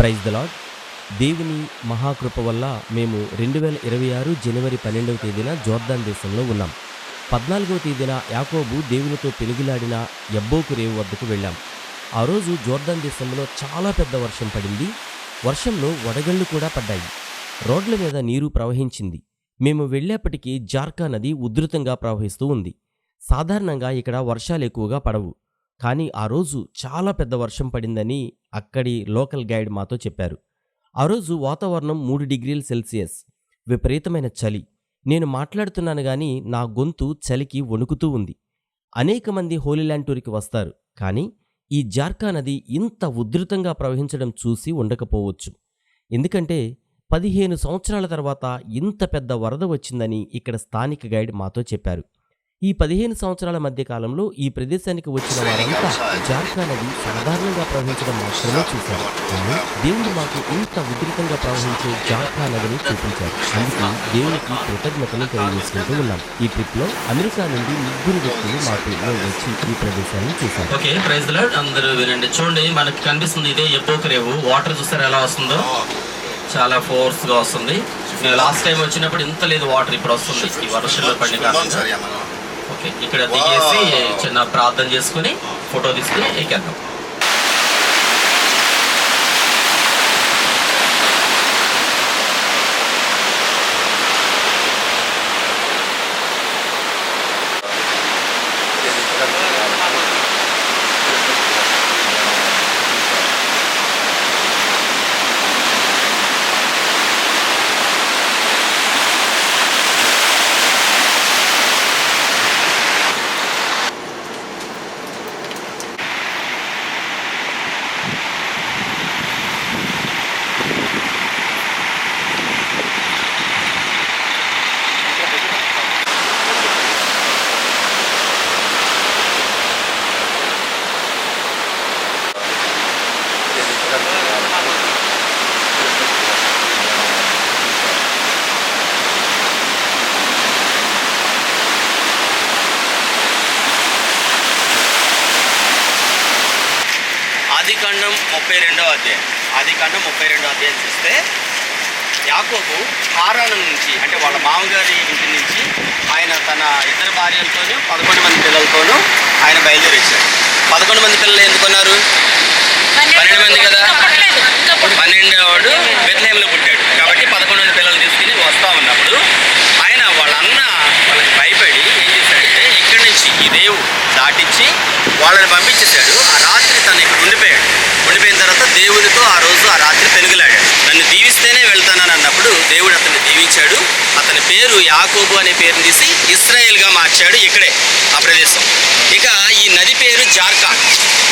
Praise the lord. దేవుని మహాకృప వల్ల మేము 2026 జనవరి 12వ తేదీన జోర్దాన్ దేశంలో ఉన్నాం. 14వ తేదీన యాకోబు దేవునితో పెనుగులాడిన యబ్బోకు రేవు వద్దకు వెళ్ళాం. ఆ రోజు జోర్దాన్ దేశంలో చాలా పెద్ద వర్షం పడింది. వర్షంలో వడగళ్ళు కూడా పడ్డాయి. రోడ్ల మీద నీరు ప్రవహించింది. మేము వెళ్ళేప్పటికీ జార్కా నది ఉధృతంగా ప్రవహిస్తూ ఉంది. సాధారణంగా ఇక్కడ వర్షాలు ఎక్కువగా పడవు, కానీ ఆ రోజు చాలా పెద్ద వర్షం పడిందని అక్కడి లోకల్ గైడ్ మాతో చెప్పారు. ఆ రోజు వాతావరణం 3 డిగ్రీల సెల్సియస్, విపరీతమైన చలి. నేను మాట్లాడుతున్నాను గాని నా గొంతు చలికి వణుకుతూ ఉంది. అనేక మంది హోలీల్యాండ్ టూర్కి వస్తారు, కానీ ఈ జార్కా నది ఇంత ఉధృతంగా ప్రవహించడం చూసి ఉండకపోవచ్చు. ఎందుకంటే 15 సంవత్సరాల తర్వాత ఇంత పెద్ద వరద వచ్చిందని ఇక్కడ స్థానిక గైడ్ మాతో చెప్పారు. ఈ 15 సంవత్సరాల మధ్య కాలంలో ఈ ప్రదేశానికి వచ్చిన వారంతా జార్కా నది సాధారణంగా ప్రవహించడం మాత్రమే చూశారు. కానీ దేవుడు మాకు ఇంత ఉధృతంగా ప్రవహించే జార్కా నదిని చూపించారు. అందుకే దేవునికి కృతజ్ఞతలు తెలియజేసుకుంటూ ఉన్నాం. ఈ ట్రిప్ లో అమెరికా నుండి 3 వ్యక్తులు మాకు వచ్చి ఈ ప్రదేశాన్ని చూశారు. Okay, praise the Lord. అందరూ వినండి. చూడండి, మనకు కనిపిస్తుంది ఇదే యబ్బోకు రేవు. వాటర్ చూస్తారు ఎలా వస్తుందో, చాలా ఫోర్స్ గా వస్తుంది. నేను లాస్ట్ టైం వచ్చినప్పుడు ఇంత లేదు వాటర్, ఇప్పుడు వస్తుంది ఈ వర్షంలో పడిన కారణంగా. ఓకే, ఇక్కడ దిగేసి చిన్న ప్రార్థన చేసుకుని ఫోటో తీసుకుని ఎక్కేద్దాం. ఆదికాండం 32వ అధ్యాయం చూస్తే యాకోబు హారాను నుంచి, అంటే వాళ్ళ మామగారి ఇంటి నుంచి ఆయన తన ఇద్దరు భార్యలతోనూ 11 మంది పిల్లలతోనూ ఆయన బయలుదేరి వచ్చాడు. 11 మంది పిల్లలు ఎందుకున్నారు? 12 మంది కదా. 12వాడు బెత్లెహేంలో పుట్టాడు కాబట్టి 11 మంది పిల్లలు తీసుకుని వస్తూ ఉన్నప్పుడు ఆయన వాళ్ళకి భయపడి ఏం చేశాడంటే ఇక్కడి నుంచి ఈ రేవు దాటించి వాళ్ళని పంపించేశాడు. ఆ రాత్రి తను ఇక్కడ ఉండిపోయిన తర్వాత దేవునితో ఆ రోజు ఆ రాత్రి పెనుగులాడాడు. నన్ను దీవిస్తేనే వెళ్తానని అన్నప్పుడు దేవుడు అతన్ని దీవించాడు. అతని పేరు యాకోబు అనే పేరుని తీసి ఇశ్రాయేల్గా మార్చాడు. ఇక్కడే ఆ ప్రదేశం. ఇక ఈ నది పేరు జార్కా.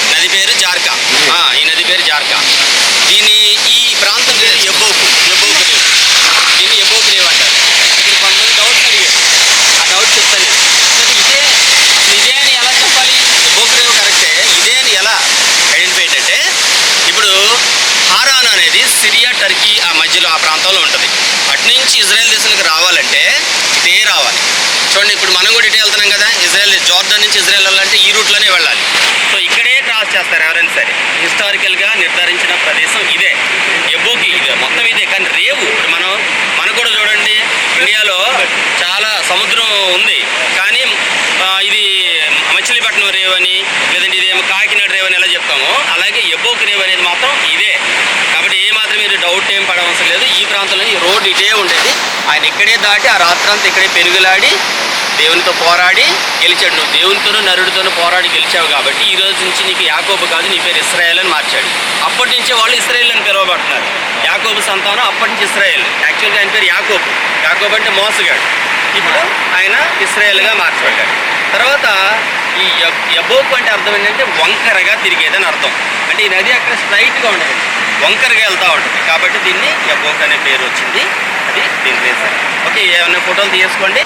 ఈ నది పేరు జార్కా. ఈ ప్రాంతం పేరు యబ్బోకు రేవు. దీన్ని యబ్బోకు రేవు అంటారు. ఇక్కడ కొంతమంది డౌట్స్ అడిగారు. ఆ డౌట్ చెప్తాను. ఇదే అని ఎలా చెప్పాలి? యబ్బోకు రేవు కరెక్టే, ఇదే అని ఎలా ఐడెంటిఫై అంటే, ఇప్పుడు హారాన్ అనేది సిరియా, టర్కీ ఆ మధ్యలో ఆ ప్రాంతంలో ఉంటుంది. అటు నుంచి ఇజ్రాయెల్ దేశానికి రావాలంటే ఇటే రావాలి. చూడండి, ఇప్పుడు మనం కూడా ఇటే వెళ్తున్నాం కదా. జోర్దాన్ నుంచి ఇజ్రాయెల్ వెళ్ళాలంటే ఈ రూట్లోనే వెళ్ళాలి. సో ఇక్కడే క్రాస్ చేస్తారు ఎవరైనా సరే. హిస్టారికల్గా నిర్ధారించిన ప్రదేశం ఇదే యబ్బోకి. ఇదే మొత్తం ఇదే. కానీ రేవు ఇప్పుడు మనకు కూడా చూడండి, ఇండియాలో చాలా సముద్రం ఉంది, కానీ ఇది మచిలీపట్నం రేవు అని, లేదంటే ఇదేమో కాకినాడ రేవు అని ఎలా చెప్తామో, అలాగే యబ్బోకు రేవు అనేది మాత్రం ఇదే. కాబట్టి ఏమాత్రం మీరు డౌట్ ఏం పడవలసిన లేదు. ఈ ప్రాంతంలో ఈ రోడ్డు ఇటే ఉండేది. ఆయన ఇక్కడే దాటి ఆ రాత్రంతా ఇక్కడే పెనుగులాడి దేవునితో పోరాడి గెలిచాడు. నువ్వు దేవునితోనూ నరుడితోనూ పోరాడి గెలిచావు కాబట్టి ఈ రోజు నుంచి నీకు యాకోబు కాదు, నీ పేరు ఇశ్రాయేల్ అని మార్చాడు. అప్పటి నుంచే వాళ్ళు ఇశ్రాయేల్ అని పిలువబడుతున్నారు. యాకోబు సంతానం అప్పటి నుంచి ఇశ్రాయేల్. యాక్చువల్గా ఆయన పేరు యాకోబు అంటే మోసగాడు. ఇప్పుడు ఆయన ఇశ్రాయేల్గా మార్చబడ్డాడు. తర్వాత ఈ యబ్బోకు అంటే అర్థం ఏంటంటే వంకరగా తిరిగేదని అర్థం. అంటే ఈ నది అక్కడ స్ట్రైట్గా ఉండదు, వంకరగా వెళ్తూ ఉంటుంది. కాబట్టి దీన్ని యబ్బోకు అనే పేరు వచ్చింది. అది దీని రీజన్. ఓకే, ఏమైనా ఫోటోలు తీసుకోండి.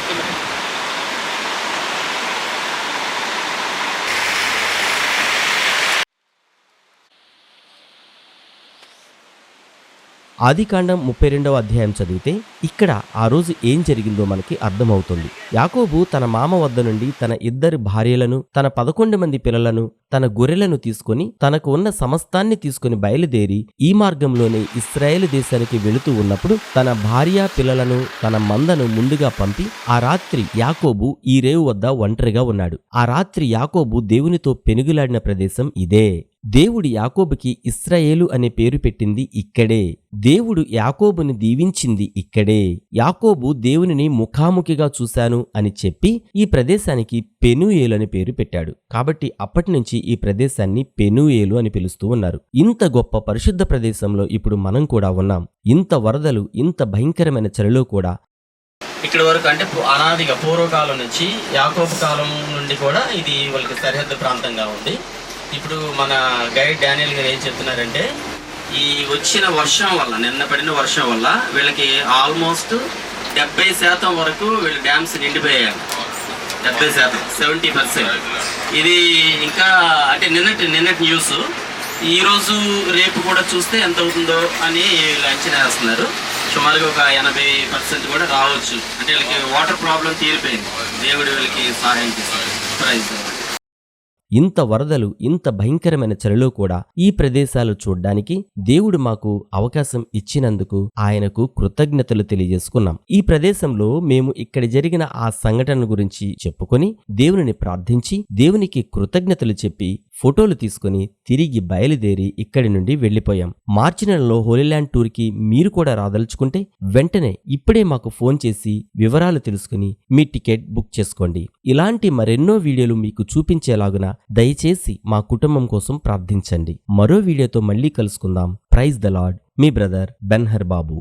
ఆదికాండం 32వ అధ్యాయం చదివితే ఇక్కడ ఆ రోజు ఏం జరిగిందో మనకి అర్థమవుతుంది. యాకోబు తన మామ వద్ద నుండి తన 2 భార్యలను, తన 11 మంది పిల్లలను, తన గొర్రెలను తీసుకొని తనకు ఉన్న సమస్తాన్ని తీసుకుని బయలుదేరి ఈ మార్గంలోనే ఇశ్రాయేలు దేశానికి వెళుతూ ఉన్నప్పుడు తన భార్య పిల్లలను, తన మందను ముందుగా పంపి ఆ రాత్రి యాకోబు ఈ రేవు వద్ద ఒంటరిగా ఉన్నాడు. ఆ రాత్రి యాకోబు దేవునితో పెనుగులాడిన ప్రదేశం ఇదే. దేవుడు యాకోబుకి ఇశ్రాయేలు అనే పేరు పెట్టింది ఇక్కడే. దేవుడు యాకోబుని దీవించింది ఇక్కడే. యాకోబు దేవునిని ముఖాముఖిగా చూశాను అని చెప్పి ఈ ప్రదేశానికి పెనూయేలు అని పేరు పెట్టాడు. కాబట్టి అప్పటినుంచి ఈ ప్రదేశాన్ని పెనూయేలు అని పిలుస్తూ ఉన్నారు. ఇంత గొప్ప పరిశుద్ధ ప్రదేశంలో ఇప్పుడు మనం కూడా ఉన్నాం. ఇంత వరదలు, ఇంత భయంకరమైన చలిలో కూడా ఇక్కడ వరకు అంటే అనాదిగా పూర్వకాలం నుంచి యాకోబు కాలం నుండి కూడా ఇది వాళ్ళకి సరిహద్దు ప్రాంతంగా ఉంది. ఇప్పుడు మన గైడ్ డానియల్ గారు ఏం చెప్తున్నారంటే, ఈ వచ్చిన వర్షం వల్ల, నిన్న పడిన వర్షం వల్ల వీళ్ళకి ఆల్మోస్ట్ 70% వరకు వీళ్ళ డ్యామ్స్ నిండిపోయాయి. 70%, 70%. ఇది ఇంకా అంటే నిన్నటి న్యూస్. ఈరోజు రేపు కూడా చూస్తే ఎంత అవుతుందో అని వీళ్ళు అంచనా వేస్తున్నారు. సుమారుగా ఒక 80% కూడా రావచ్చు. అంటే వీళ్ళకి వాటర్ ప్రాబ్లం తీరిపోయింది. దేవుడు వీళ్ళకి సహాయం చేస్తారు. ప్రైజ్. ఇంత వరదలు, ఇంత భయంకరమైన చలిలో కూడా ఈ ప్రదేశాలు చూడ్డానికి దేవుడు మాకు అవకాశం ఇచ్చినందుకు ఆయనకు కృతజ్ఞతలు తెలియజేసుకున్నాం. ఈ ప్రదేశంలో మేము ఇక్కడ జరిగిన ఆ సంఘటన గురించి చెప్పుకొని దేవునిని ప్రార్థించి దేవునికి కృతజ్ఞతలు చెప్పి ఫోటోలు తీసుకుని తిరిగి బయలుదేరి ఇక్కడి నుండి వెళ్లిపోయాం. మార్చి నెలలో హోలీల్యాండ్ టూర్కి మీరు కూడా రాదలుచుకుంటే వెంటనే ఇప్పుడే మాకు ఫోన్ చేసి వివరాలు తెలుసుకుని మీ టికెట్ బుక్ చేసుకోండి. ఇలాంటి మరెన్నో వీడియోలు మీకు చూపించేలాగున దయచేసి మా కుటుంబం కోసం ప్రార్థించండి. మరో వీడియోతో మళ్ళీ కలుసుకుందాం. Praise the Lord. మీ బ్రదర్ బెన్హర్ బాబు.